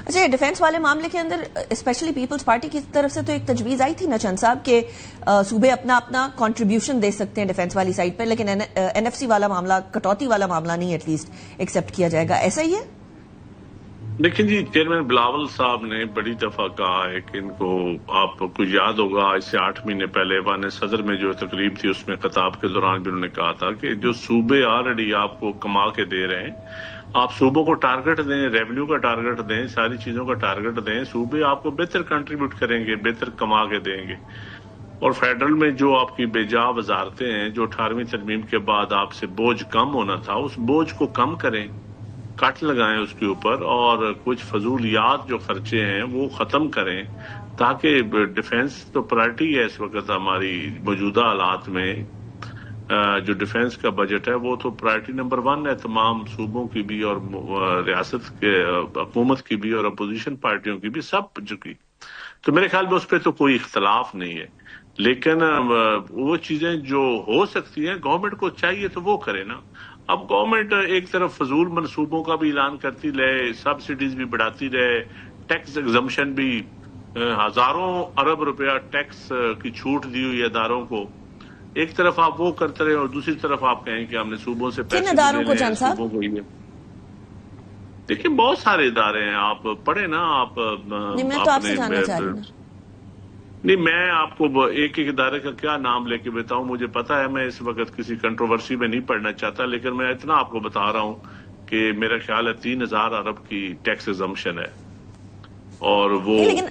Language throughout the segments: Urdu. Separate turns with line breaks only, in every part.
اچھا، یہ ڈیفینس والے معاملے کے اندر اسپیشلی پیپلز پارٹی کی طرف سے تو ایک تجویز آئی تھی نا چند صاحب کہ صوبے اپنا کنٹریبیوشن دے سکتے ہیں ڈیفینس والی سائڈ پہ، لیکن این ایف سی والا معاملہ، کٹوتی والا معاملہ نہیں ایٹ لیسٹ ایکسیپٹ کیا جائے گا، ایسا ہی ہے؟
دیکھیں جی، چیئرمین بلاول صاحب نے بڑی دفعہ کہا ہے کہ ان کو، آپ کو یاد ہوگا اس سے 8 مہینے پہلے ایوان صدر میں جو تقریب تھی اس میں خطاب کے دوران بھی انہوں نے کہا تھا کہ جو صوبے آلریڈی آپ کو کما کے دے رہے ہیں، آپ صوبوں کو ٹارگٹ دیں، ریونیو کا ٹارگٹ دیں، ساری چیزوں کا ٹارگٹ دیں، صوبے آپ کو بہتر کنٹریبیوٹ کریں گے، بہتر کما کے دیں گے۔ اور فیڈرل میں جو آپ کی بے جا وزارتیں ہیں، جو 18ویں ترمیم کے بعد آپ سے بوجھ کم ہونا تھا، اس بوجھ کو کم کریں، کٹ لگائیں اس کے اوپر، اور کچھ فضولیات جو خرچے ہیں وہ ختم کریں، تاکہ ڈیفینس تو پرائرٹی ہے اس وقت ہماری موجودہ حالات میں۔ جو ڈیفینس کا بجٹ ہے وہ تو پرائرٹی نمبر 1 ہے تمام صوبوں کی بھی، اور ریاست کے حکومت کی بھی، اور اپوزیشن پارٹیوں کی بھی، سب کی۔ تو میرے خیال میں اس پہ تو کوئی اختلاف نہیں ہے، لیکن وہ چیزیں جو ہو سکتی ہیں گورنمنٹ کو چاہیے تو وہ کرے نا۔ اب گورنمنٹ ایک طرف فضول منصوبوں کا بھی اعلان کرتی رہے، سبسڈیز بھی بڑھاتی رہے، ٹیکس ایگزمپشن بھی، ہزاروں ارب روپیہ ٹیکس کی چھوٹ دی ہوئی اداروں کو، ایک طرف آپ وہ کرتے رہے اور دوسری طرف آپ کہیں کہ ہم نے صوبوں سے پیسے
اداروں کو چند صاحب؟
صوبوں کو ہی دیکھیں بہت سارے ادارے ہیں، آپ پڑھیں نا، آپ
میں تو آپ سے جاننا چاہ رہی ہوں۔
نہیں، میں آپ کو ایک ایک ادارے کا کیا نام لے کے بتاؤں، مجھے پتا ہے میں اس وقت کسی کنٹروورسی میں نہیں پڑھنا چاہتا، لیکن میں اتنا آپ کو بتا رہا ہوں کہ میرا خیال ہے 3000 ارب کی ٹیکس ایگزمپشن ہے، اور وہ
لیکن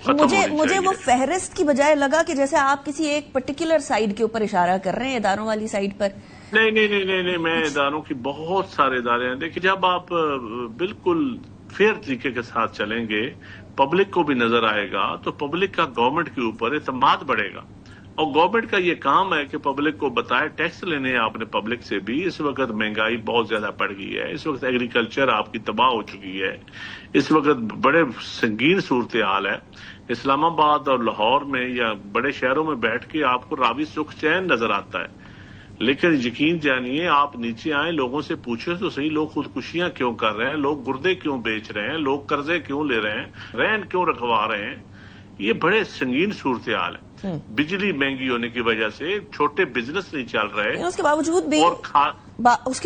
مجھے وہ فہرست کی بجائے لگا کہ جیسے آپ کسی ایک پرٹیکولر سائڈ کے اوپر اشارہ کر رہے ہیں، اداروں والی سائڈ پر۔
نہیں، میں اداروں کی بہت سارے ادارے ہیں۔ دیکھیں، جب آپ بالکل فیئر طریقے کے ساتھ چلیں گے، پبلک کو بھی نظر آئے گا، تو پبلک کا گورنمنٹ کے اوپر اعتماد بڑھے گا، اور گورنمنٹ کا یہ کام ہے کہ پبلک کو بتائے، ٹیکس لینے آپ نے پبلک سے بھی۔ اس وقت مہنگائی بہت زیادہ بڑھ گئی ہے، اس وقت ایگریکلچر آپ کی تباہ ہو چکی ہے، اس وقت بڑے سنگین صورتحال ہے۔ اسلام آباد اور لاہور میں یا بڑے شہروں میں بیٹھ کے آپ کو راوی سکھ چین نظر آتا ہے، لیکن یقین جانیے آپ نیچے آئیں، لوگوں سے پوچھیں تو صحیح، لوگ خودکشیاں کیوں کر رہے ہیں، لوگ گردے کیوں بیچ رہے ہیں، لوگ قرضے کیوں لے رہے ہیں، رہن کیوں رکھوا رہے ہیں۔ یہ بڑے سنگین صورتحال ہے۔ بجلی مہنگی ہونے کی وجہ سے چھوٹے بزنس نہیں چل رہے،
اس کے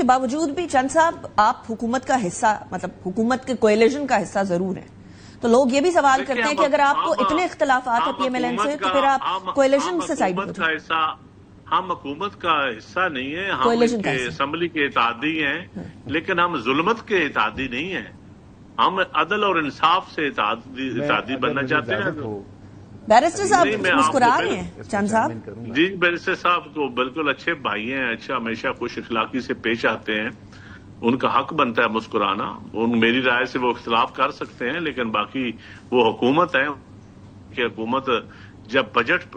باوجود بھی چند صاحب آپ حکومت کا حصہ، مطلب حکومت کے کوئلیشن کا حصہ ضرور ہیں، تو لوگ یہ بھی سوال کرتے ہیں کہ اگر آپ کو اتنے اختلافات ہیں پی ایم ایل این سے، تو پھر آپ کوئلیشن سے سائڈ ہو جائیں۔
ہم حکومت کا حصہ نہیں ہیں، ہم اسمبلی کے اتحادی ہیں، لیکن ہم ظلمت کے اتحادی نہیں ہیں، ہم عدل اور انصاف سے اتحادی بننا چاہتے ہیں۔
بیرسٹر صاحب مسکرا رہے ہیں چند صاحب؟
جی، بیرسٹر صاحب تو بالکل اچھے بھائی ہیں، اچھا ہمیشہ خوش اخلاقی سے پیش آتے ہیں، ان کا حق بنتا ہے مسکرانا، میری رائے سے وہ اختلاف کر سکتے ہیں، لیکن باقی وہ حکومت ہے کہ حکومت جب بجٹ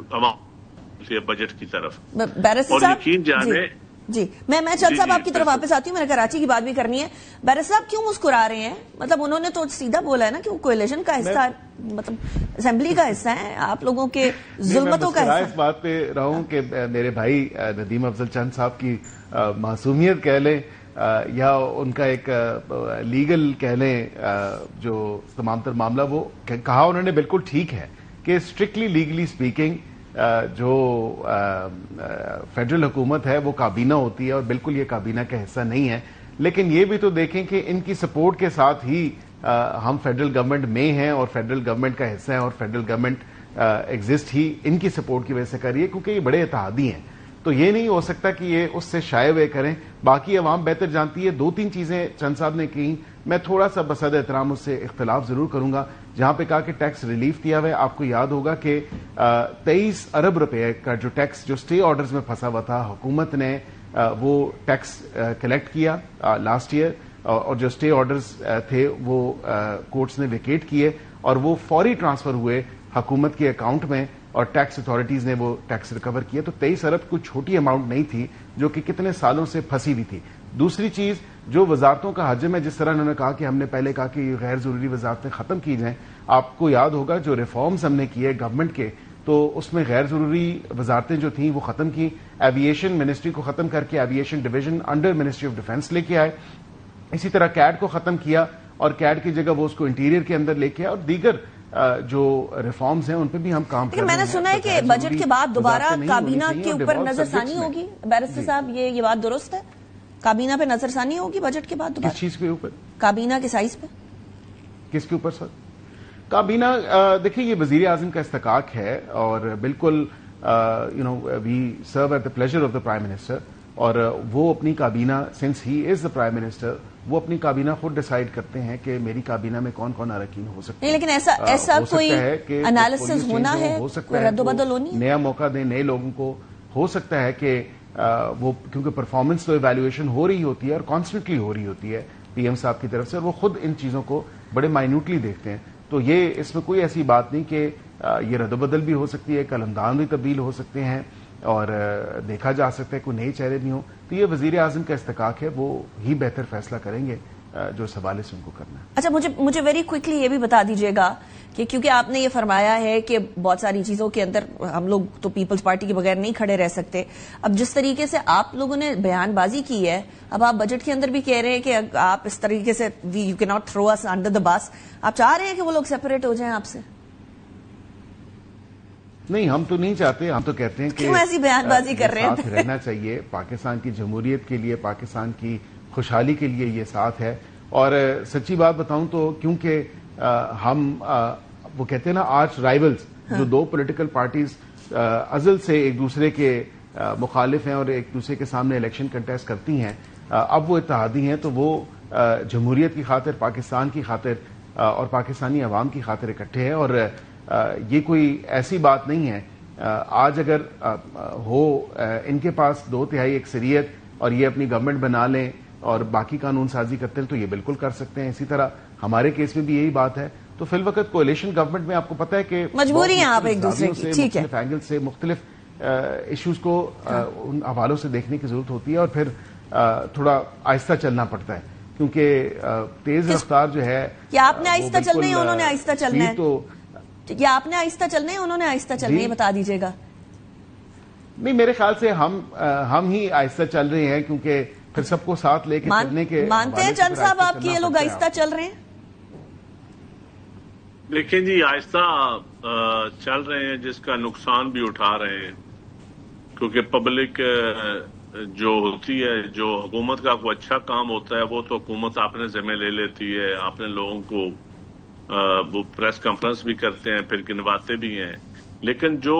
کی طرف،
بیرسٹر صاحب
یقین جانے۔
جی، میں چند صاحب آپ کی طرف واپس آتی ہوں، میں نے کراچی کی بات بھی کرنی ہے۔ بیرسٹر صاحب کیوں مسکرا رہے ہیں؟ مطلب انہوں نے تو سیدھا بولا ہے نا کہ وہ کوئلیشن کا حصہ، مطلب اسمبلی کا حصہ ہے، آپ لوگوں کے ظلمتوں کا حصہ۔
میں اس بات پہ رہا ہوں کہ میرے بھائی ندیم افضل چند صاحب کی معصومیت کہہ لیں یا ان کا ایک لیگل کہہ لیں، جو تمام تر معاملہ وہ کہا انہوں نے بالکل ٹھیک ہے کہ اسٹرکٹلی لیگلی اسپیکنگ جو فیڈرل حکومت ہے وہ کابینہ ہوتی ہے، اور بالکل یہ کابینہ کا حصہ نہیں ہے، لیکن یہ بھی تو دیکھیں کہ ان کی سپورٹ کے ساتھ ہی ہم فیڈرل گورنمنٹ میں ہیں اور فیڈرل گورنمنٹ کا حصہ ہیں، اور فیڈرل گورنمنٹ ایگزسٹ ہی ان کی سپورٹ کی وجہ سے کر رہی ہے، کیونکہ یہ بڑے اتحادی ہیں، تو یہ نہیں ہو سکتا کہ یہ اس سے شائع ہوئے کریں۔ باقی عوام بہتر جانتی ہے۔ 2-3 چیزیں چند صاحب نے کی، میں تھوڑا سا بصد احترام اس سے اختلاف ضرور کروں گا۔ جہاں پہ کہا کہ ٹیکس ریلیف دیا ہوا ہے، آپ کو یاد ہوگا کہ 23 ارب روپے کا جو ٹیکس جو اسٹے آرڈرز میں پھنسا ہوا تھا، حکومت نے وہ ٹیکس کلیکٹ کیا لاسٹ ایئر، اور جو اسٹے آرڈرز تھے وہ کورٹس نے ویکیٹ کیے، اور وہ فوری ٹرانسفر ہوئے حکومت کے اکاؤنٹ میں، اور ٹیکس اتھارٹیز نے وہ ٹیکس ریکور کیا۔ تو 23 ارب کوئی چھوٹی اماؤنٹ نہیں تھی، جو کہ کتنے سالوں سے پھنسی ہوئی تھی۔ دوسری چیز، جو وزارتوں کا حجم ہے، جس طرح انہوں نے کہا کہ ہم نے پہلے کہا کہ یہ غیر ضروری وزارتیں ختم کی جائیں، آپ کو یاد ہوگا جو ریفارمز ہم نے کیے گورنمنٹ کے، تو اس میں غیر ضروری وزارتیں جو تھیں وہ ختم کی، ایویشن منسٹری کو ختم کر کے aviation division under ministry of defence لے کے آئے، اسی طرح کیڈ کو ختم کیا، اور کیٹ کی جگہ وہ اس کو انٹیریئر کے اندر لے کے آئے, اور دیگر جو ریفارمز ہیں ان پہ بھی ہم کام کر رہے ہیں.
میں نے سنا ہے کہ بجٹ کے بعد دوبارہ کابینہ کے اوپر نظر ثانی ہوگی. بیرسٹر صاحب یہ بات درست ہے؟ کابینہ پہ نظر ثانی ہوگی بجٹ کے بعد دوبارہ؟
کس چیز کے اوپر؟
کابینہ کے سائز پہ.
کس کے اوپر سر؟ کابینہ دیکھیں یہ وزیر اعظم کا استحقاق ہے, اور بالکل we serve at the pleasure of the prime minister, اور وہ اپنی کابینہ, since he is the prime minister, وہ اپنی کابینہ خود ڈیسائیڈ کرتے ہیں کہ میری کابینہ میں کون کون اراکین ہو سکتے ہیں.
لیکن ایسا کوئی انالیسس ہونا ہے, کوئی رد و بدل ہونی ہے,
نیا موقع دیں نئے لوگوں کو. ہو سکتا ہے کہ وہ, کیونکہ پرفارمنس تو ایویلویشن ہو رہی ہوتی ہے اور کانسٹنٹلی ہو رہی ہوتی ہے پی ایم صاحب کی طرف سے, اور وہ خود ان چیزوں کو بڑے مائنوٹلی دیکھتے ہیں. تو یہ اس میں کوئی ایسی بات نہیں کہ یہ رد و بدل بھی ہو سکتی ہے, قلمدان بھی تبدیل ہو سکتے ہیں, اور دیکھا جا سکتا ہے کوئی نئے چہرے بھی ہوں. تو یہ وزیر اعظم کا استحقاق ہے, وہ ہی بہتر فیصلہ کریں گے جو اس حوالے سے ان کو کرنا ہے.
اچھا, مجھے ویری کوئکلی یہ بھی بتا دیجیے گا کہ کیونکہ آپ نے یہ فرمایا ہے کہ بہت ساری چیزوں کے اندر ہم لوگ تو پیپلز پارٹی کے بغیر نہیں کھڑے رہ سکتے. اب جس طریقے سے آپ لوگوں نے بیان بازی کی ہے, اب آپ بجٹ کے اندر بھی کہہ رہے ہیں کہ آپ اس طریقے سے you can not throw us under the bus, آپ چاہ رہے ہیں کہ وہ لوگ سیپریٹ ہو جائیں آپ سے؟
نہیں, ہم تو نہیں چاہتے. ہم تو کہتے ہیں کہ
کیوں ایسی بیان بازی کر رہے ہیں؟
ساتھ رہنا چاہیے, پاکستان کی جمہوریت کے لیے, پاکستان کی خوشحالی کے لیے یہ ساتھ ہے. اور سچی بات بتاؤں تو کیونکہ ہم وہ کہتے ہیں نا آرچ رائیولز, جو دو پولیٹیکل پارٹیز ازل سے ایک دوسرے کے مخالف ہیں اور ایک دوسرے کے سامنے الیکشن کنٹیسٹ کرتی ہیں, اب وہ اتحادی ہیں. تو وہ جمہوریت کی خاطر, پاکستان کی خاطر اور پاکستانی عوام کی خاطر اکٹھے ہیں. اور یہ کوئی ایسی بات نہیں ہے. آج اگر ہو ان کے پاس 2/3 اکثریت اور یہ اپنی گورنمنٹ بنا لیں اور باقی قانون سازی کرتے ہیں تو یہ بالکل کر سکتے ہیں. اسی طرح ہمارے کیس میں بھی یہی بات ہے. تو فی الوقت کولیشن گورنمنٹ میں آپ کو پتہ ہے کہ
مجبوری ہیں آپ ایک دوسرے کی, ٹھیک ہے,
مختلف اینگل سے مختلف ایشوز کو ان حوالوں سے دیکھنے کی ضرورت ہوتی ہے, اور پھر تھوڑا آہستہ چلنا پڑتا ہے, کیونکہ تیز رفتار جو ہے,
کیا آپ نے آہستہ چلنا ہے, انہوں نے آہستہ چلنا ہے؟
تو
یا آپ نے آہستہ چلنا ہے, انہوں نے آہستہ چلنا ہے, بتا دیجیے گا.
نہیں, میرے خیال سے ہم ہی آہستہ چل رہے ہیں, کیونکہ پھر سب کو ساتھ لے کے چلنے کے.
مانتے ہیں چند صاحب آپ کی یہ لوگ آہستہ چل رہے ہیں؟
دیکھیں جی, آہستہ چل رہے ہیں جس کا نقصان بھی اٹھا رہے ہیں, کیونکہ پبلک جو ہوتی ہے, جو حکومت کا کوئی اچھا کام ہوتا ہے وہ تو حکومت اپنے ذمہ لے لیتی ہے, اپنے لوگوں کو وہ پریس کانفرنس بھی کرتے ہیں, پھر گنواتے بھی ہیں. لیکن جو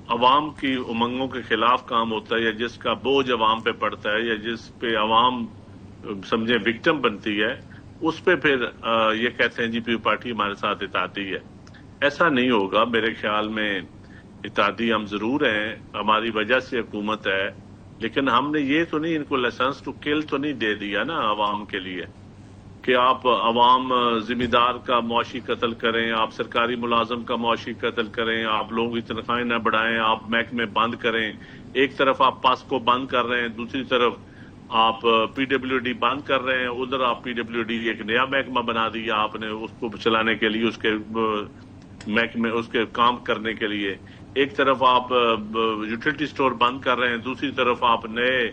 عوام کی امنگوں کے خلاف کام ہوتا ہے, یا جس کا بوجھ عوام پہ پڑتا ہے, یا جس پہ عوام سمجھے وکٹم بنتی ہے, اس پہ پھر یہ کہتے ہیں جی پیپل پارٹی ہمارے ساتھ اتحادی ہے. ایسا نہیں ہوگا میرے خیال میں. اتحادی ہم ضرور ہیں, ہماری وجہ سے حکومت ہے, لیکن ہم نے یہ تو نہیں ان کو لائسنس ٹو کل تو نہیں دے دیا نا عوام کے لیے کہ آپ عوام ذمہ دار کا معاشی قتل کریں, آپ سرکاری ملازم کا معاشی قتل کریں, آپ لوگوں کی تنخواہیں نہ بڑھائیں, آپ محکمے بند کریں. ایک طرف آپ پاسکو بند کر رہے ہیں, دوسری طرف آپ پی ڈبلیو ڈی بند کر رہے ہیں. ادھر آپ پی ڈبلیو ڈی ایک نیا محکمہ بنا دیا آپ نے, اس کو چلانے کے لیے, اس کے محکمے, اس کے کام کرنے کے لیے. ایک طرف آپ یوٹیلٹی سٹور بند کر رہے ہیں, دوسری طرف آپ نئے